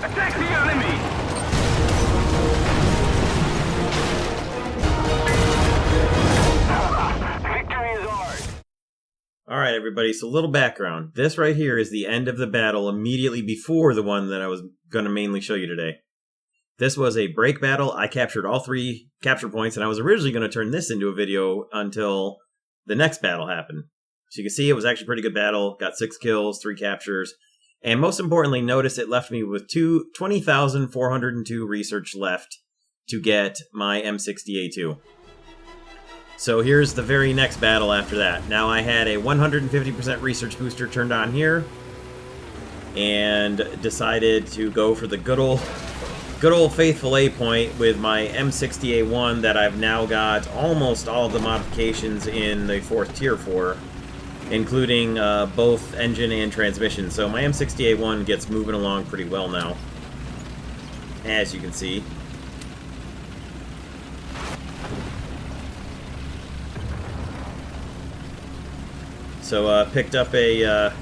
Attack the enemy! Victory is ours! Alright everybody, so a little background. This right here is the end of the battle immediately before the one that I was going to mainly show you today. This was a break battle. I captured all 3 capture points, and I was originally going to turn this into a video until the next battle happened. So you can see it was actually a pretty good battle. Got 6 kills, 3 captures. And most importantly, notice it left me with 20,402 research left to get my M60a2. So here's the very next battle after that. Now I had a 150% research booster turned on here, and decided to go for the good old faithful A point with my M60a1 that I've now got almost all of the modifications in the 4th tier for, including both engine and transmission. So my M60a1 gets moving along pretty well now, as you can see. So picked up a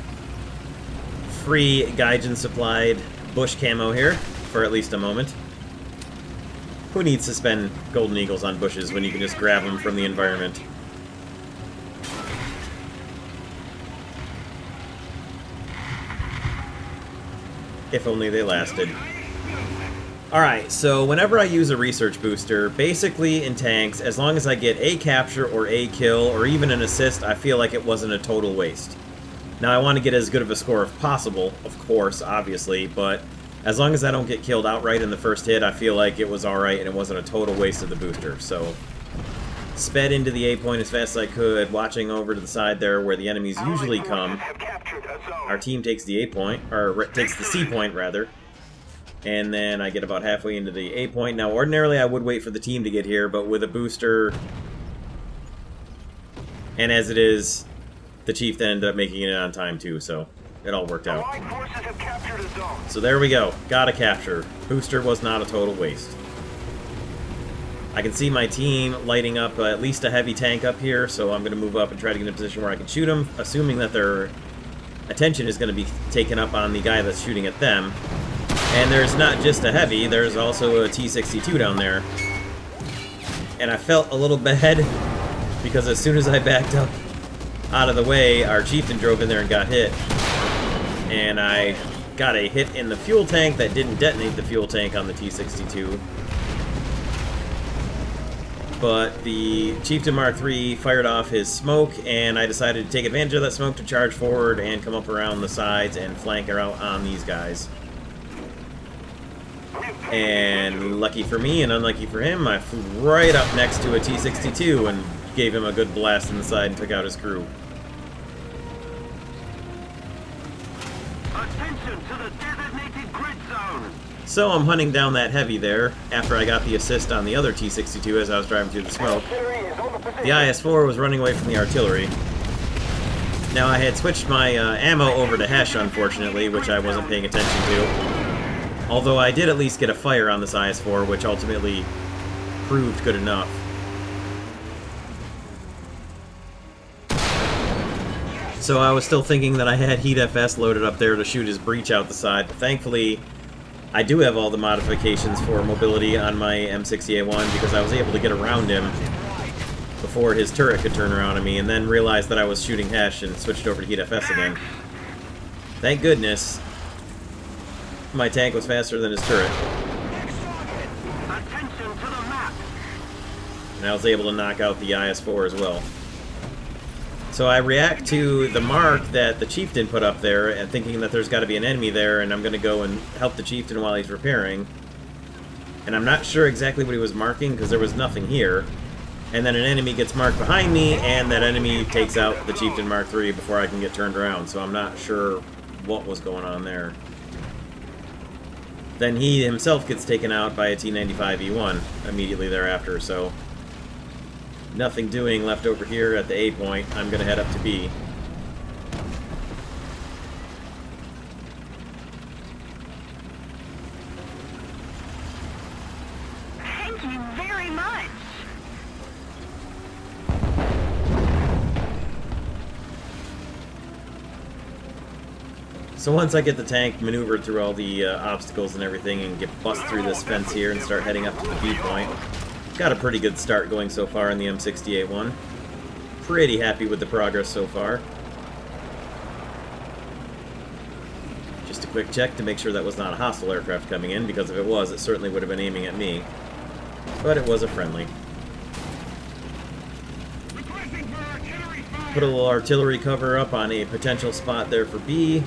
free Gaijin supplied bush camo here for at least a moment. Who needs to spend golden eagles on bushes when you can just grab them from the environment? If only they lasted. Alright, so whenever I use a research booster, basically in tanks, as long as I get a capture or a kill, or even an assist, I feel like it wasn't a total waste. Now, I want to get as good of a score as possible, of course, obviously, but as long as I don't get killed outright in the first hit, I feel like it was alright and it wasn't a total waste of the booster. So, sped into the A point as fast as I could, watching over to the side there where the enemies usually come. Our team takes the A point, or takes the C point, rather. And then I get about halfway into the A point. Now, ordinarily I would wait for the team to get here, but with a booster, and as it is, the chief ended up making it on time too, so it all worked out. So there we go. Got a capture. Booster was not a total waste. I can see my team lighting up at least a heavy tank up here, so I'm going to move up and try to get in a position where I can shoot them, assuming that their attention is going to be taken up on the guy that's shooting at them. And there's not just a heavy, there's also a T-62 down there. And I felt a little bad, because as soon as I backed up out of the way, our chieftain drove in there and got hit. And I got a hit in the fuel tank that didn't detonate the fuel tank on the T-62. But the Chieftain Mark III fired off his smoke, and I decided to take advantage of that smoke to charge forward and come up around the sides and flank her out on these guys. And lucky for me and unlucky for him, I flew right up next to a T-62 and gave him a good blast in the side and took out his crew. Attention to the designated grid zone! So I'm hunting down that heavy there, after I got the assist on the other T-62 as I was driving through the smoke. The IS-4 was running away from the artillery. Now I had switched my ammo over to Hesh, unfortunately, which I wasn't paying attention to. Although I did at least get a fire on this IS-4, which ultimately proved good enough. So I was still thinking that I had Heat FS loaded up there to shoot his breach out the side, but thankfully I do have all the modifications for mobility on my M60a1 because I was able to get around him before his turret could turn around on me, and then realized that I was shooting Hesh and switched over to Heat FS again. Thank goodness my tank was faster than his turret. And I was able to knock out the IS-4 as well. So I react to the mark that the chieftain put up there, and thinking that there's got to be an enemy there, and I'm going to go and help the chieftain while he's repairing. And I'm not sure exactly what he was marking, because there was nothing here. And then an enemy gets marked behind me, and that enemy takes out the Chieftain Mark III before I can get turned around, so I'm not sure what was going on there. Then he himself gets taken out by a T-95E1 immediately thereafter, so nothing doing left over here at the A point. I'm going to head up to B. Thank you very much. So once I get the tank maneuvered through all the obstacles and everything and get bust through this fence here and start heading up to the B point, got a pretty good start going so far in the M60a1. Pretty happy with the progress so far. Just a quick check to make sure that was not a hostile aircraft coming in, because if it was, it certainly would have been aiming at me. But it was a friendly. Put a little artillery cover up on a potential spot there for B,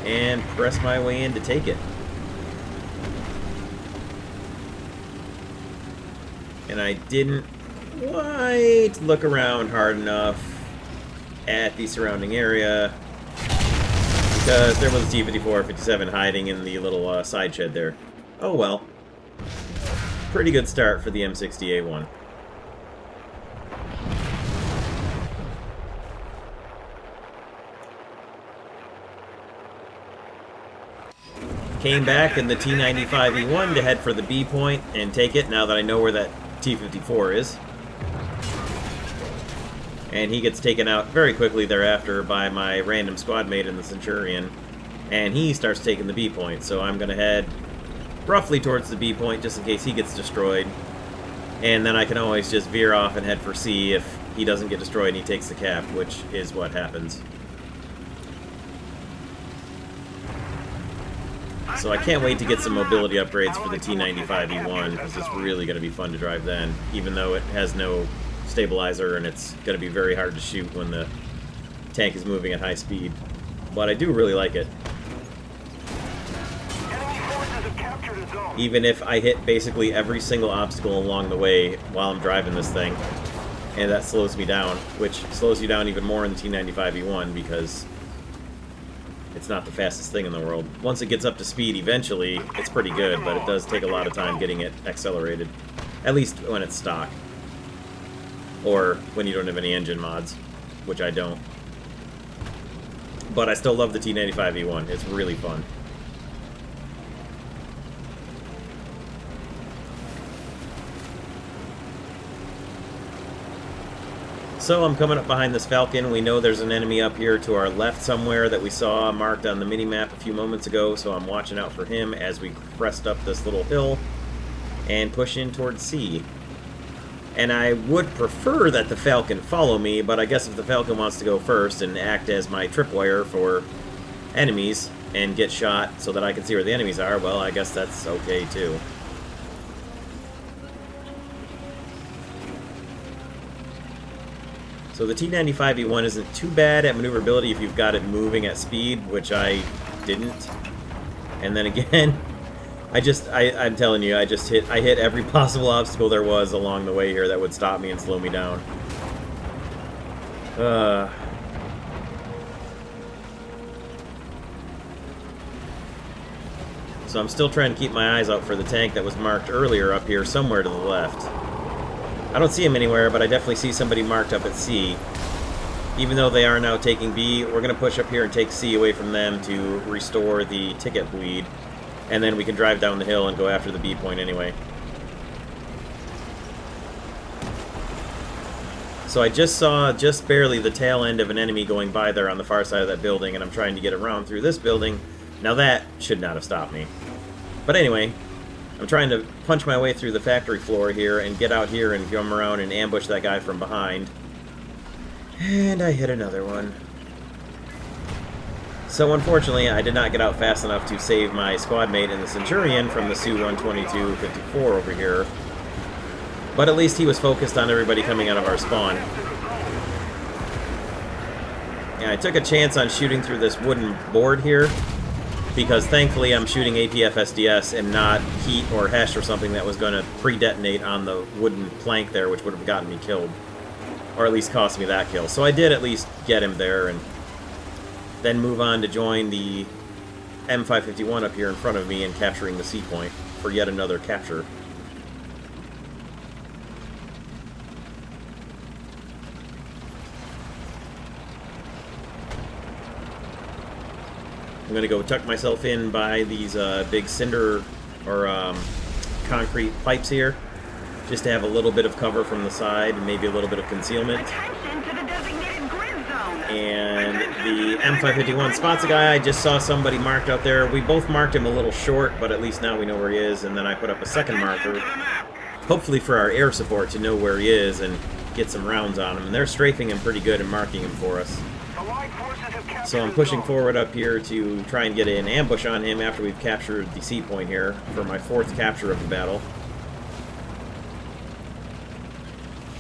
and press my way in to take it. And I didn't quite look around hard enough at the surrounding area, because there was a T-54, 57 hiding in the little side shed there. Oh well. Pretty good start for the M60a1. Came back in the T-95E1 to head for the B point and take it now that I know where that T-54 is. And he gets taken out very quickly thereafter by my random squad mate in the Centurion. And he starts taking the B point, so I'm going to head roughly towards the B point just in case he gets destroyed. And then I can always just veer off and head for C if he doesn't get destroyed and he takes the cap, which is what happens. So I can't wait to get some mobility upgrades for the T-95E1, because it's really going to be fun to drive then, even though it has no stabilizer and it's going to be very hard to shoot when the tank is moving at high speed. But I do really like it. Even if I hit basically every single obstacle along the way while I'm driving this thing, and that slows me down, which slows you down even more in the T-95E1 because it's not the fastest thing in the world. Once it gets up to speed, eventually, it's pretty good, but it does take a lot of time getting it accelerated. At least when it's stock. Or when you don't have any engine mods, which I don't. But I still love the T-95E1. It's really fun. So I'm coming up behind this Falcon. We know there's an enemy up here to our left somewhere that we saw marked on the mini-map a few moments ago, so I'm watching out for him as we crest up this little hill and push in towards C. And I would prefer that the Falcon follow me, but I guess if the Falcon wants to go first and act as my tripwire for enemies and get shot so that I can see where the enemies are, well, I guess that's okay too. So the T-95E1 isn't too bad at maneuverability if you've got it moving at speed, which I didn't. And then again, I'm telling you, I hit every possible obstacle there was along the way here that would stop me and slow me down. So I'm still trying to keep my eyes out for the tank that was marked earlier up here somewhere to the left. I don't see him anywhere, but I definitely see somebody marked up at C. Even though they are now taking B, we're going to push up here and take C away from them to restore the ticket bleed. And then we can drive down the hill and go after the B point anyway. So I just saw, just barely, the tail end of an enemy going by there on the far side of that building, and I'm trying to get around through this building. Now that should not have stopped me. But anyway, I'm trying to punch my way through the factory floor here and get out here and come around and ambush that guy from behind. And I hit another one. So unfortunately, I did not get out fast enough to save my squad mate in the Centurion from the Su-122-54 over here. But at least he was focused on everybody coming out of our spawn. And I took a chance on shooting through this wooden board here, because thankfully I'm shooting APF-SDS and not heat or HESH or something that was going to pre-detonate on the wooden plank there, which would have gotten me killed. Or at least cost me that kill. So I did at least get him there, and then move on to join the M551 up here in front of me and capturing the C point for yet another capture. I'm going to go tuck myself in by these big cinder or concrete pipes here, just to have a little bit of cover from the side and maybe a little bit of concealment. Attention to the designated grid zone. And the M551 spots a guy. I just saw somebody marked out there. We both marked him a little short, but at least now we know where he is. And then I put up a second marker, hopefully for our air support to know where he is and get some rounds on him. And they're strafing him pretty good and marking him for us. So I'm pushing forward up here to try and get an ambush on him after we've captured the C point here for my 4th capture of the battle.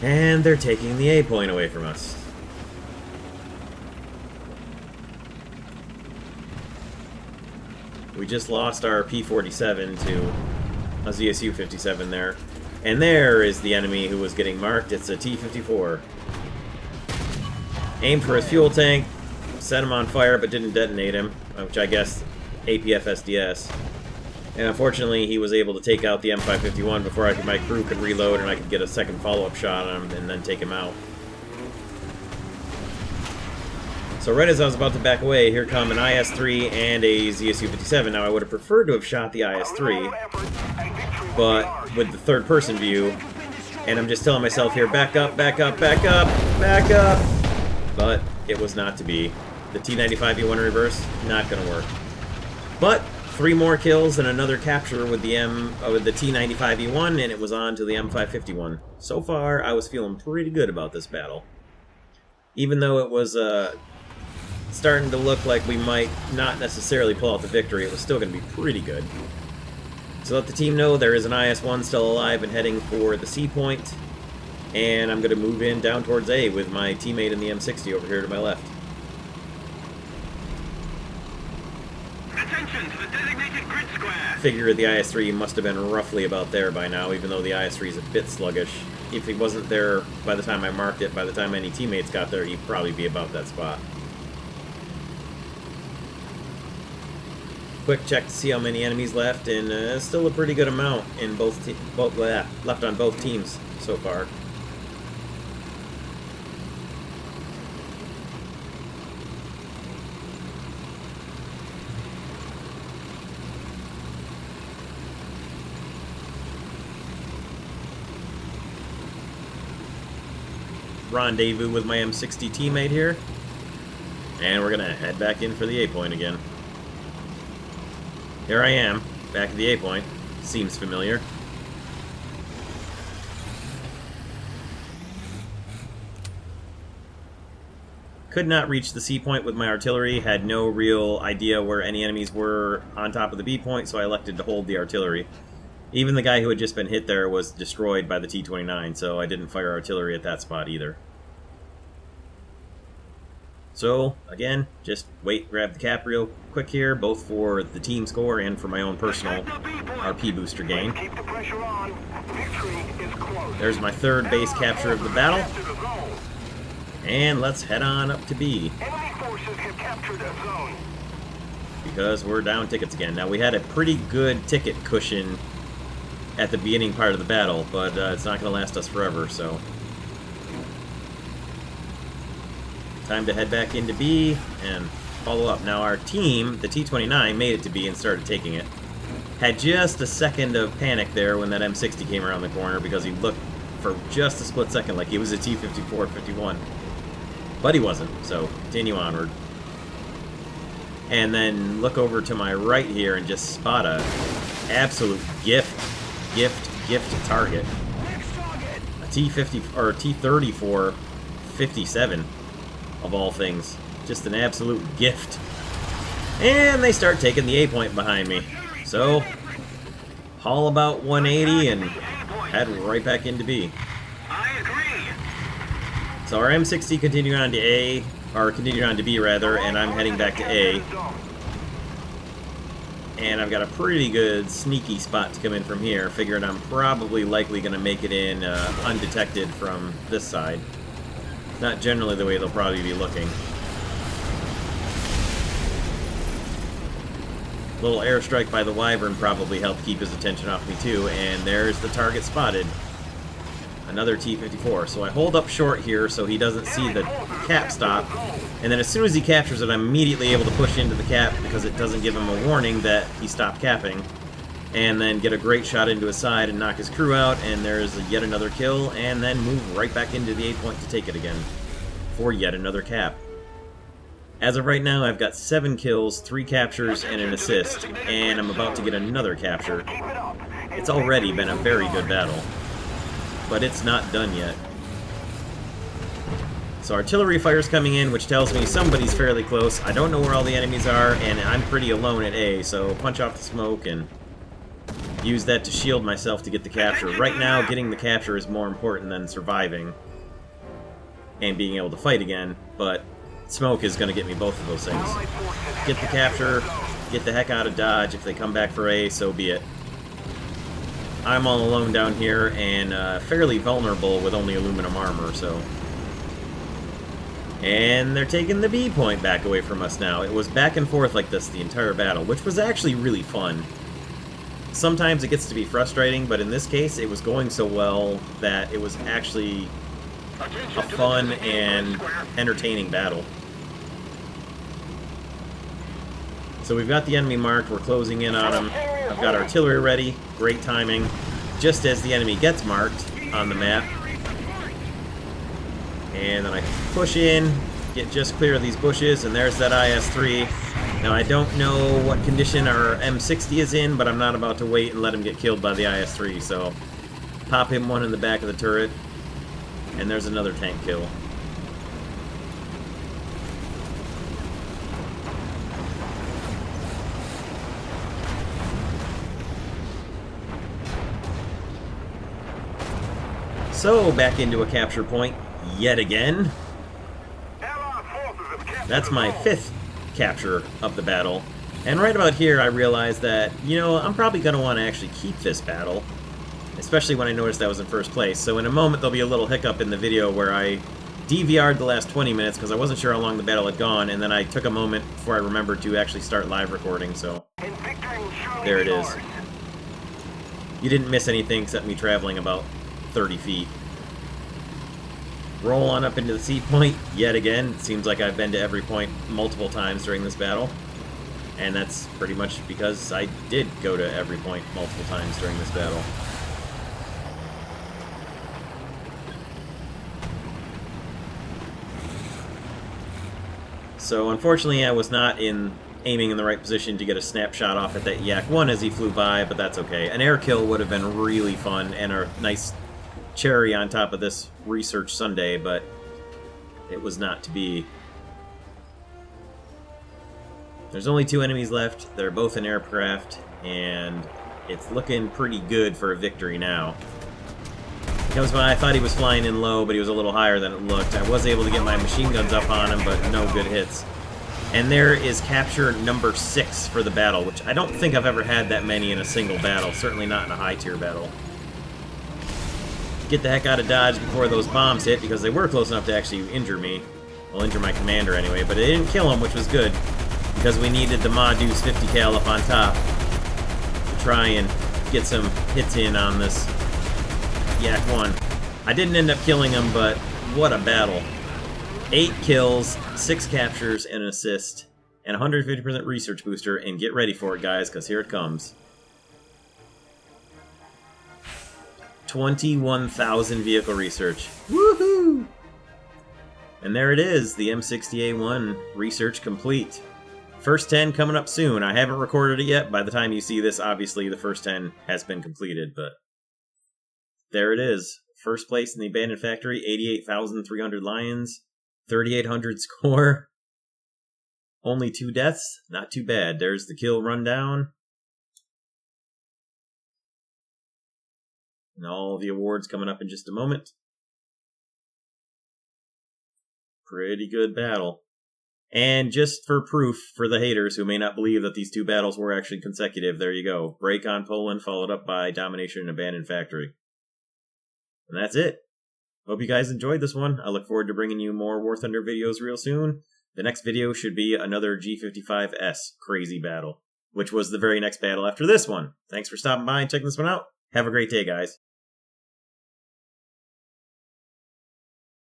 And they're taking the A point away from us. We just lost our P-47 to a ZSU-57 there. And there is the enemy who was getting marked. It's a T-54. Aimed for his fuel tank, set him on fire but didn't detonate him, which I guess APF SDS. And unfortunately he was able to take out the M551 before my crew could reload and I could get a second follow-up shot on him and then take him out. So right as I was about to back away, here come an IS-3 and a ZSU-57. Now I would have preferred to have shot the IS-3, but with the third-person view, and I'm just telling myself here, back up, back up, back up, back up, but it was not to be. The T-95E1 in reverse, not going to work. But 3 more kills and another capture with the T-95E1, and it was on to the M551. So far, I was feeling pretty good about this battle. Even though it was starting to look like we might not necessarily pull out the victory, it was still going to be pretty good. So let the team know there is an IS-1 still alive and heading for the C point, and I'm going to move in down towards A with my teammate in the M60 over here to my left. Attention to the designated grid square. Figure the IS-3 must have been roughly about there by now, even though the IS-3 is a bit sluggish. If he wasn't there by the time I marked it, by the time any teammates got there, he'd probably be about that spot. Quick check to see how many enemies left, and still a pretty good amount in left on both teams so far. Rendezvous with my M60 teammate here, and we're gonna head back in for the A point again. Here I am, back at the A point. Seems familiar. Could not reach the C point with my artillery, had no real idea where any enemies were on top of the B point, so I elected to hold the artillery. Even the guy who had just been hit there was destroyed by the T-29, so I didn't fire artillery at that spot either. So, again, just wait, grab the cap real quick here, both for the team score and for my own personal RP booster gain. Keep the pressure on. Victory is close. There's my 3rd base capture of the battle. And let's head on up to B, Enemy forces have captured a zone. because we're down tickets again. Now, we had a pretty good ticket cushion at the beginning part of the battle, but it's not going to last us forever, so... Time to head back into B and follow up. Now our team, the T-29, made it to B and started taking it. Had just a second of panic there when that M60 came around the corner because he looked for just a split second like he was a T-54-51. But he wasn't, so continue onward. And then look over to my right here and just spot a absolute gift target. A T-50 or T-34-57. Of all things. Just an absolute gift. And they start taking the A point behind me. So, haul about 180 and head right back into B. I agree. So our M60 continued on to A, or continued on to B rather, and I'm heading back to A. And I've got a pretty good sneaky spot to come in from here, figuring I'm probably likely going to make it in undetected from this side. Not generally the way they'll probably be looking. Little airstrike by the Wyvern probably helped keep his attention off me too, and there's the target spotted. Another T-54. So I hold up short here so he doesn't see the cap stop, and then as soon as he captures it, I'm immediately able to push into the cap because it doesn't give him a warning that he stopped capping. And then get a great shot into his side and knock his crew out, and there's yet another kill, and then move right back into the A point to take it again for yet another cap. As of right now, I've got 7 kills, 3 captures, and an assist, and I'm about to get another capture. It's already been a very good battle, but it's not done yet. So artillery fire's coming in, which tells me somebody's fairly close. I don't know where all the enemies are, and I'm pretty alone at A, so punch off the smoke and use that to shield myself to get the capture. Right now, getting the capture is more important than surviving and being able to fight again, but smoke is going to get me both of those things. Get the capture, get the heck out of Dodge. If they come back for A, so be it. I'm all alone down here and fairly vulnerable with only aluminum armor, so... And they're taking the B point back away from us now. It was back and forth like this the entire battle, which was actually really fun. Sometimes it gets to be frustrating, but in this case, it was going so well that it was actually a fun and entertaining battle. So we've got the enemy marked, we're closing in on them. I've got artillery ready, great timing. Just as the enemy gets marked on the map. And then I push in, get just clear of these bushes, and there's that IS-3. Now I don't know what condition our M60 is in, but I'm not about to wait and let him get killed by the IS-3, so pop him one in the back of the turret, and there's another tank kill. So, back into a capture point yet again. That's my 5th capture of the battle. And right about here I realized that, you know, I'm probably going to want to actually keep this battle. Especially when I noticed I was in first place. So in a moment there'll be a little hiccup in the video where I DVR'd the last 20 minutes because I wasn't sure how long the battle had gone, and then I took a moment before I remembered to actually start live recording, so there it is. You didn't miss anything except me traveling about 30 feet. Roll on up into the seed point yet again. It seems like I've been to every point multiple times during this battle. And that's pretty much because I did go to every point multiple times during this battle. So unfortunately I was not aiming in the right position to get a snapshot off at that Yak-1 as he flew by, but that's okay. An air kill would have been really fun and a nice cherry on top of this research Sunday, but it was not to be. There's only 2 enemies left. They're both in aircraft, and it's looking pretty good for a victory now. Comes by, I thought he was flying in low, but he was a little higher than it looked. I was able to get my machine guns up on him, but no good hits. And there is capture number 6 for the battle, which I don't think I've ever had that many in a single battle, certainly not in a high-tier battle. Get the heck out of Dodge before those bombs hit, because they were close enough to actually injure me. Well, injure my commander anyway, but it didn't kill him, which was good, because we needed the Ma Deuce 50 cal up on top to try and get some hits in on this Yak-1. I didn't end up killing him, but what a battle. 8 kills, 6 captures, and an assist, and 150% research booster, and get ready for it, guys, because here it comes. 21,000 vehicle research. Woohoo! And there it is, the M60a2 research complete. First 10 coming up soon. I haven't recorded it yet. By the time you see this, obviously the first 10 has been completed, but there it is. First place in the abandoned factory, 88,300 lions, 3,800 score. Only 2 deaths, not too bad. There's the kill rundown. And all the awards coming up in just a moment. Pretty good battle. And just for proof for the haters who may not believe that these 2 battles were actually consecutive, there you go. Break on Poland followed up by domination in abandoned factory. And that's it. Hope you guys enjoyed this one. I look forward to bringing you more War Thunder videos real soon. The next video should be another G55S crazy battle, which was the very next battle after this one. Thanks for stopping by and checking this one out. Have a great day, guys.